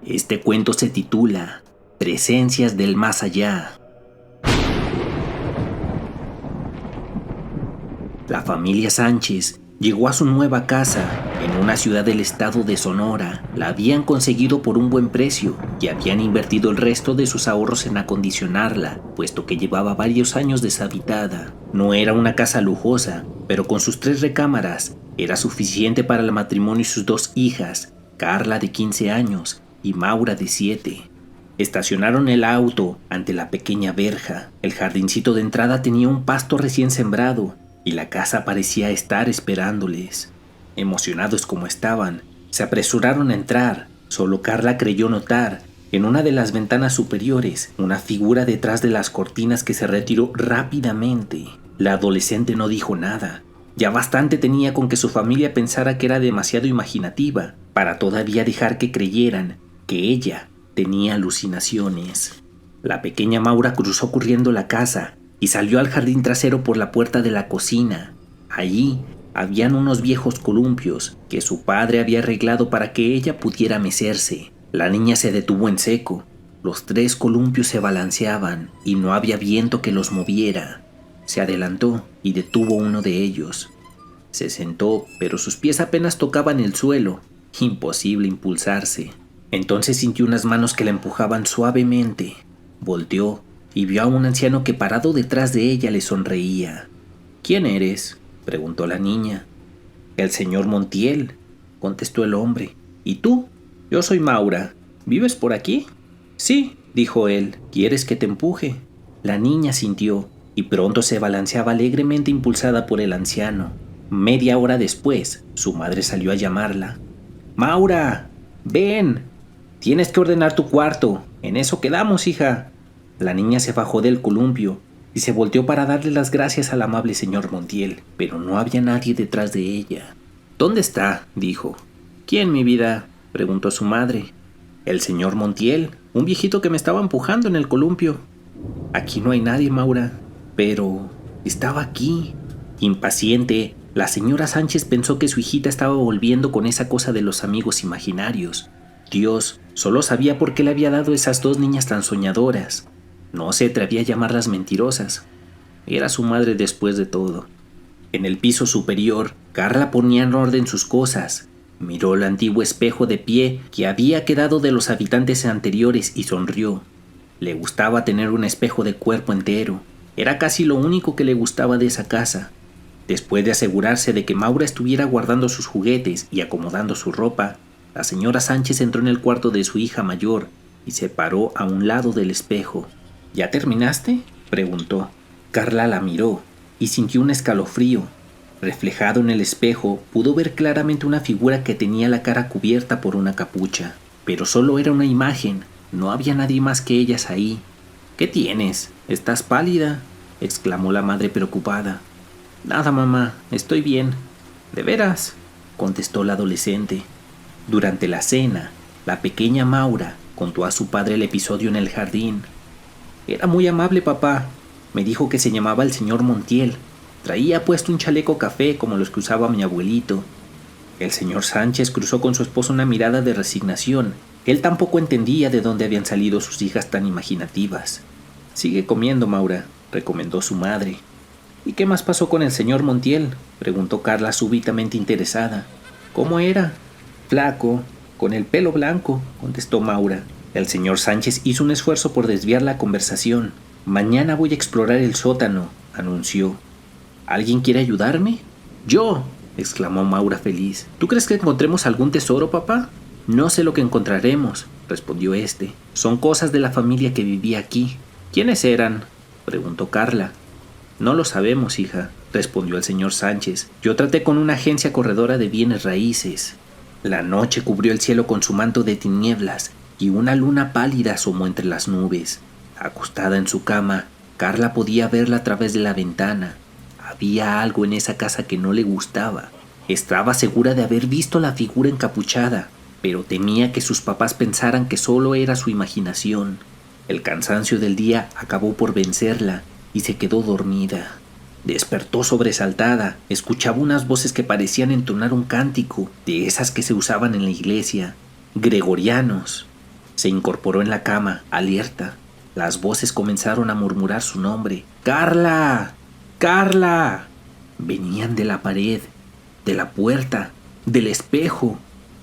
Este cuento se titula Presencias del Más Allá. La familia Sánchez llegó a su nueva casa en una ciudad del estado de Sonora. La habían conseguido por un buen precio y habían invertido el resto de sus ahorros en acondicionarla, puesto que llevaba varios años deshabitada. No era una casa lujosa, pero con sus 3 recámaras era suficiente para el matrimonio y sus 2 hijas, Carla de 15 años y Maura de 7. Estacionaron el auto ante la pequeña verja. El jardincito de entrada tenía un pasto recién sembrado y la casa parecía estar esperándoles. Emocionados como estaban, se apresuraron a entrar. Solo Carla creyó notar, en una de las ventanas superiores, una figura detrás de las cortinas que se retiró rápidamente. La adolescente no dijo nada. Ya bastante tenía con que su familia pensara que era demasiado imaginativa para todavía dejar que creyeran que ella tenía alucinaciones. La pequeña Maura cruzó corriendo la casa y salió al jardín trasero por la puerta de la cocina. Allí habían unos viejos columpios que su padre había arreglado para que ella pudiera mecerse. La niña se detuvo en seco. Los 3 columpios se balanceaban y no había viento que los moviera. Se adelantó y detuvo uno de ellos. Se sentó, pero sus pies apenas tocaban el suelo. Imposible impulsarse. Entonces sintió unas manos que la empujaban suavemente. Volteó y vio a un anciano que parado detrás de ella le sonreía. «¿Quién eres?», preguntó la niña. «El señor Montiel», contestó el hombre. «¿Y tú?». «Yo soy Maura. ¿Vives por aquí?». «Sí», dijo él. «¿Quieres que te empuje?». La niña sintió y pronto se balanceaba alegremente impulsada por el anciano. Media hora después, su madre salió a llamarla. «Maura, ven. Tienes que ordenar tu cuarto. En eso quedamos, hija». La niña se bajó del columpio y se volteó para darle las gracias al amable señor Montiel, pero no había nadie detrás de ella. «¿Dónde está?», dijo. «¿Quién, mi vida?», preguntó su madre. «El señor Montiel, un viejito que me estaba empujando en el columpio». «Aquí no hay nadie, Maura». «Pero estaba aquí». Impaciente, la señora Sánchez pensó que su hijita estaba volviendo con esa cosa de los amigos imaginarios. Dios solo sabía por qué le había dado esas 2 niñas tan soñadoras. No se atrevía a llamarlas mentirosas. Era su madre después de todo. En el piso superior, Carla ponía en orden sus cosas. Miró el antiguo espejo de pie que había quedado de los habitantes anteriores y sonrió. Le gustaba tener un espejo de cuerpo entero. Era casi lo único que le gustaba de esa casa. Después de asegurarse de que Maura estuviera guardando sus juguetes y acomodando su ropa, la señora Sánchez entró en el cuarto de su hija mayor y se paró a un lado del espejo. «¿Ya terminaste?», preguntó. Carla la miró y sintió un escalofrío. Reflejado en el espejo, pudo ver claramente una figura que tenía la cara cubierta por una capucha. Pero solo era una imagen, no había nadie más que ellas ahí. «¿Qué tienes? ¿Estás pálida?», exclamó la madre preocupada. «Nada, mamá, estoy bien». «¿De veras?», contestó la adolescente. Durante la cena, la pequeña Maura contó a su padre el episodio en el jardín. «Era muy amable, papá. Me dijo que se llamaba el señor Montiel. Traía puesto un chaleco café como los que usaba mi abuelito». El señor Sánchez cruzó con su esposo una mirada de resignación. Él tampoco entendía de dónde habían salido sus hijas tan imaginativas. «Sigue comiendo, Maura», recomendó su madre. «¿Y qué más pasó con el señor Montiel?», preguntó Carla súbitamente interesada. «¿Cómo era?». «Flaco, con el pelo blanco», contestó Maura. El señor Sánchez hizo un esfuerzo por desviar la conversación. «Mañana voy a explorar el sótano», anunció. «¿Alguien quiere ayudarme?». «Yo», exclamó Maura feliz. «¿Tú crees que encontremos algún tesoro, papá?». «No sé lo que encontraremos», respondió este. «Son cosas de la familia que vivía aquí». «¿Quiénes eran?», preguntó Carla. «No lo sabemos, hija», respondió el señor Sánchez. «Yo traté con una agencia corredora de bienes raíces». La noche cubrió el cielo con su manto de tinieblas y una luna pálida asomó entre las nubes. Acostada en su cama, Carla podía verla a través de la ventana. Había algo en esa casa que no le gustaba. Estaba segura de haber visto la figura encapuchada, pero temía que sus papás pensaran que solo era su imaginación. El cansancio del día acabó por vencerla y se quedó dormida. Despertó sobresaltada, escuchaba unas voces que parecían entonar un cántico, de esas que se usaban en la iglesia, gregorianos. Se incorporó en la cama, alerta. Las voces comenzaron a murmurar su nombre. ¡Carla! ¡Carla! Venían de la pared, de la puerta, del espejo,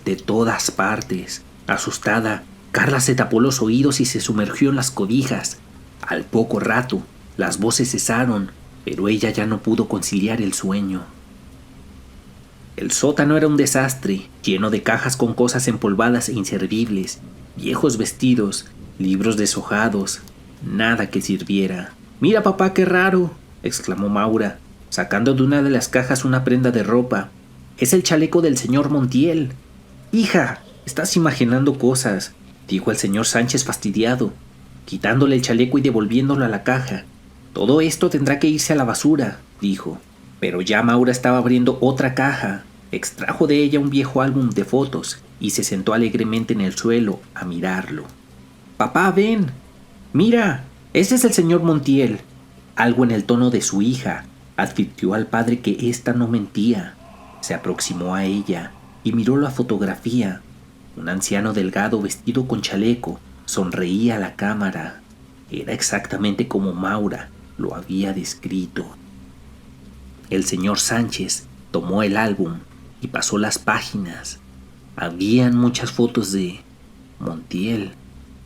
de todas partes. Asustada, Carla se tapó los oídos y se sumergió en las cobijas. Al poco rato, las voces cesaron, pero ella ya no pudo conciliar el sueño. El sótano era un desastre, lleno de cajas con cosas empolvadas e inservibles, viejos vestidos, libros deshojados, nada que sirviera. «Mira, papá, qué raro», exclamó Maura, sacando de una de las cajas una prenda de ropa. «Es el chaleco del señor Montiel». «Hija, estás imaginando cosas», dijo el señor Sánchez fastidiado, quitándole el chaleco y devolviéndolo a la caja. «Todo esto tendrá que irse a la basura», dijo. Pero ya Maura estaba abriendo otra caja. Extrajo de ella un viejo álbum de fotos y se sentó alegremente en el suelo a mirarlo. «Papá, ven. Mira, ese es el señor Montiel». Algo en el tono de su hija advirtió al padre que ésta no mentía. Se aproximó a ella y miró la fotografía. Un anciano delgado vestido con chaleco sonreía a la cámara. Era exactamente como Maura lo había descrito. El señor Sánchez tomó el álbum y pasó las páginas. Habían muchas fotos de Montiel.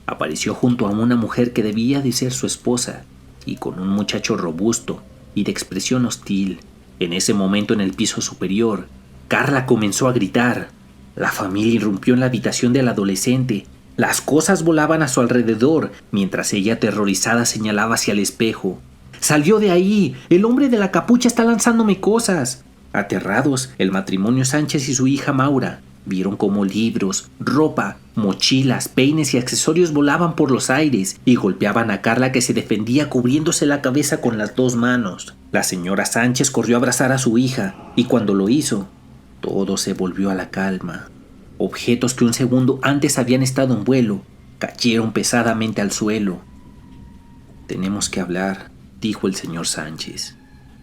Apareció junto a una mujer que debía de ser su esposa y con un muchacho robusto y de expresión hostil. En ese momento, en el piso superior, Carla comenzó a gritar. La familia irrumpió en la habitación del adolescente. Las cosas volaban a su alrededor mientras ella, aterrorizada, señalaba hacia el espejo. «¡Salió de ahí! ¡El hombre de la capucha está lanzándome cosas!». Aterrados, el matrimonio Sánchez y su hija Maura vieron cómo libros, ropa, mochilas, peines y accesorios volaban por los aires y golpeaban a Carla, que se defendía cubriéndose la cabeza con las dos manos. La señora Sánchez corrió a abrazar a su hija y cuando lo hizo, todo se volvió a la calma. Objetos que un segundo antes habían estado en vuelo cayeron pesadamente al suelo. «Tenemos que hablar», dijo el señor Sánchez.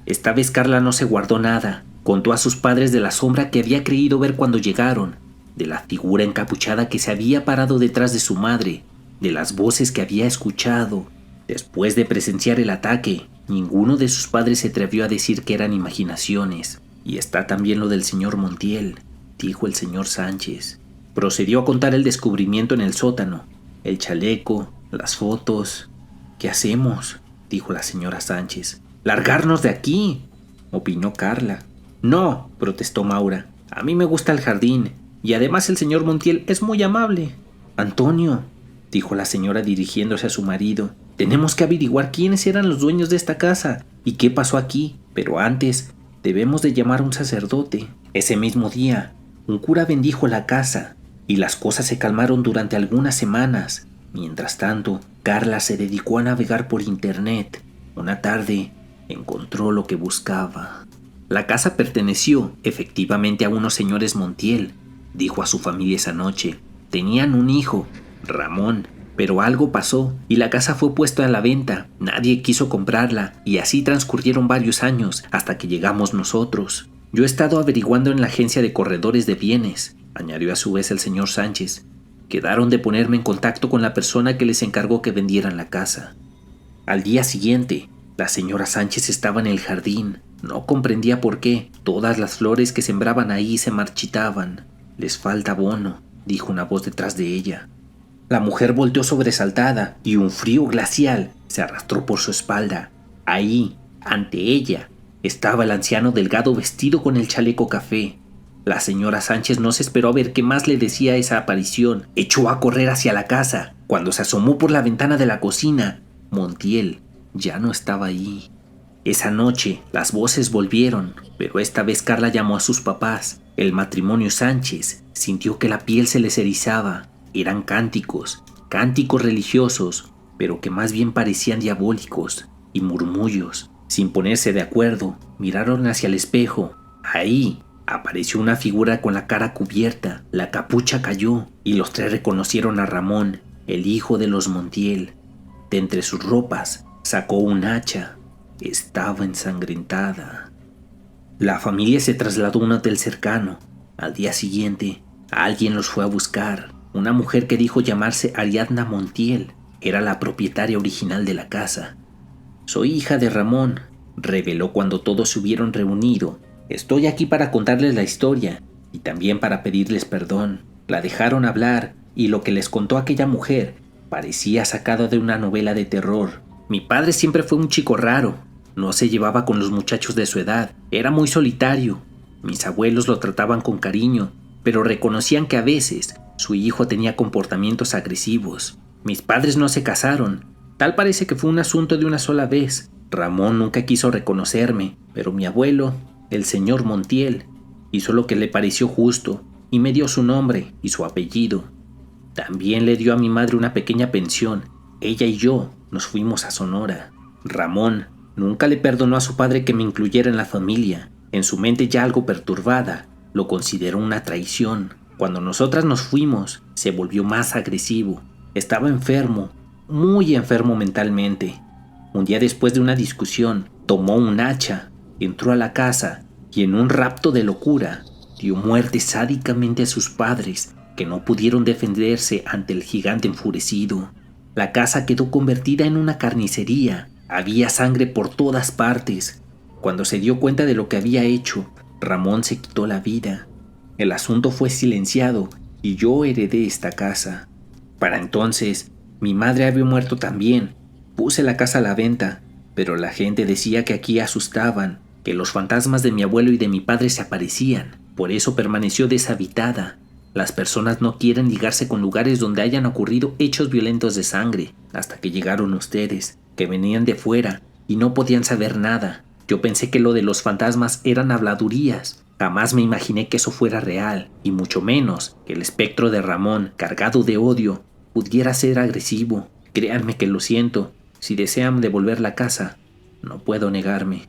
Esta vez Carla no se guardó nada. Contó a sus padres de la sombra que había creído ver cuando llegaron, de la figura encapuchada que se había parado detrás de su madre, de las voces que había escuchado. Después de presenciar el ataque, ninguno de sus padres se atrevió a decir que eran imaginaciones. «Y está también lo del señor Montiel», dijo el señor Sánchez. Procedió a contar el descubrimiento en el sótano, el chaleco, las fotos. «¿Qué hacemos?», dijo la señora Sánchez. «¡Largarnos de aquí!», opinó Carla. «No», protestó Maura. «A mí me gusta el jardín, y además el señor Montiel es muy amable». «Antonio», dijo la señora dirigiéndose a su marido, «tenemos que averiguar quiénes eran los dueños de esta casa y qué pasó aquí, pero antes debemos de llamar a un sacerdote». Ese mismo día, un cura bendijo la casa y las cosas se calmaron durante algunas semanas. Mientras tanto, Carla se dedicó a navegar por internet. Una tarde, encontró lo que buscaba. La casa perteneció, efectivamente, a unos señores Montiel, dijo a su familia esa noche. Tenían un hijo, Ramón, pero algo pasó y la casa fue puesta a la venta. Nadie quiso comprarla y así transcurrieron varios años hasta que llegamos nosotros. Yo he estado averiguando en la agencia de corredores de bienes, añadió a su vez el señor Sánchez. Quedaron de ponerme en contacto con la persona que les encargó que vendieran la casa. Al día siguiente, la señora Sánchez estaba en el jardín. No comprendía por qué. Todas las flores que sembraban ahí se marchitaban. «Les falta abono», dijo una voz detrás de ella. La mujer volteó sobresaltada y un frío glacial se arrastró por su espalda. Ahí, ante ella, estaba el anciano delgado vestido con el chaleco café. La señora Sánchez no se esperó a ver qué más le decía esa aparición. Echó a correr hacia la casa. Cuando se asomó por la ventana de la cocina, Montiel ya no estaba allí. Esa noche las voces volvieron, pero esta vez Carla llamó a sus papás. El matrimonio Sánchez sintió que la piel se les erizaba. Eran cánticos religiosos, pero que más bien parecían diabólicos, y murmullos. Sin ponerse de acuerdo, miraron hacia el espejo. Ahí apareció una figura con la cara cubierta. La capucha cayó y los tres reconocieron a Ramón, el hijo de los Montiel. De entre sus ropas sacó un hacha. Estaba ensangrentada. La familia se trasladó a un hotel cercano. Al día siguiente, alguien los fue a buscar. Una mujer que dijo llamarse Ariadna Montiel era la propietaria original de la casa. Soy hija de Ramón, reveló cuando todos se hubieron reunido. Estoy aquí para contarles la historia y también para pedirles perdón. La dejaron hablar y lo que les contó aquella mujer parecía sacado de una novela de terror. Mi padre siempre fue un chico raro, no se llevaba con los muchachos de su edad, era muy solitario. Mis abuelos lo trataban con cariño, pero reconocían que a veces su hijo tenía comportamientos agresivos. Mis padres no se casaron, tal parece que fue un asunto de una sola vez. Ramón nunca quiso reconocerme, pero mi abuelo, el señor Montiel, hizo lo que le pareció justo y me dio su nombre y su apellido. También le dio a mi madre una pequeña pensión. Ella y yo nos fuimos a Sonora. Ramón nunca le perdonó a su padre que me incluyera en la familia. En su mente ya algo perturbada, lo consideró una traición. Cuando nosotras nos fuimos, se volvió más agresivo. Estaba enfermo, muy enfermo mentalmente. Un día después de una discusión, tomó un hacha, entró a la casa y en un rapto de locura, dio muerte sádicamente a sus padres, que no pudieron defenderse ante el gigante enfurecido. La casa quedó convertida en una carnicería. Había sangre por todas partes. Cuando se dio cuenta de lo que había hecho, Ramón se quitó la vida. El asunto fue silenciado y yo heredé esta casa. Para entonces, mi madre había muerto también. Puse la casa a la venta, pero la gente decía que aquí asustaban, que los fantasmas de mi abuelo y de mi padre se aparecían. Por eso permaneció deshabitada. Las personas no quieren ligarse con lugares donde hayan ocurrido hechos violentos de sangre, hasta que llegaron ustedes, que venían de fuera y no podían saber nada. Yo pensé que lo de los fantasmas eran habladurías. Jamás me imaginé que eso fuera real, y mucho menos que el espectro de Ramón, cargado de odio, pudiera ser agresivo. Créanme que lo siento. Si desean devolver la casa, no puedo negarme.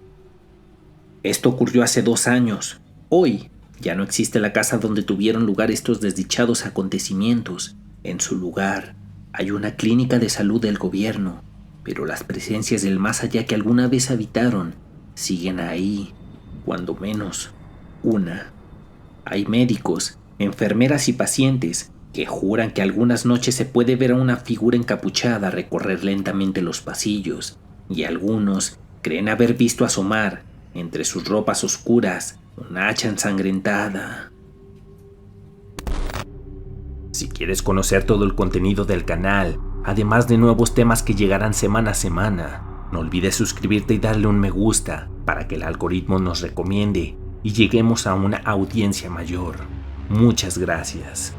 Esto ocurrió hace 2 años. Hoy ya no existe la casa donde tuvieron lugar estos desdichados acontecimientos. En su lugar hay una clínica de salud del gobierno, pero las presencias del más allá que alguna vez habitaron siguen ahí, cuando menos una. Hay médicos, enfermeras y pacientes que juran que algunas noches se puede ver a una figura encapuchada recorrer lentamente los pasillos, y algunos creen haber visto asomar, entre sus ropas oscuras, una hacha ensangrentada. Si quieres conocer todo el contenido del canal, además de nuevos temas que llegarán semana a semana, no olvides suscribirte y darle un me gusta para que el algoritmo nos recomiende y lleguemos a una audiencia mayor. Muchas gracias.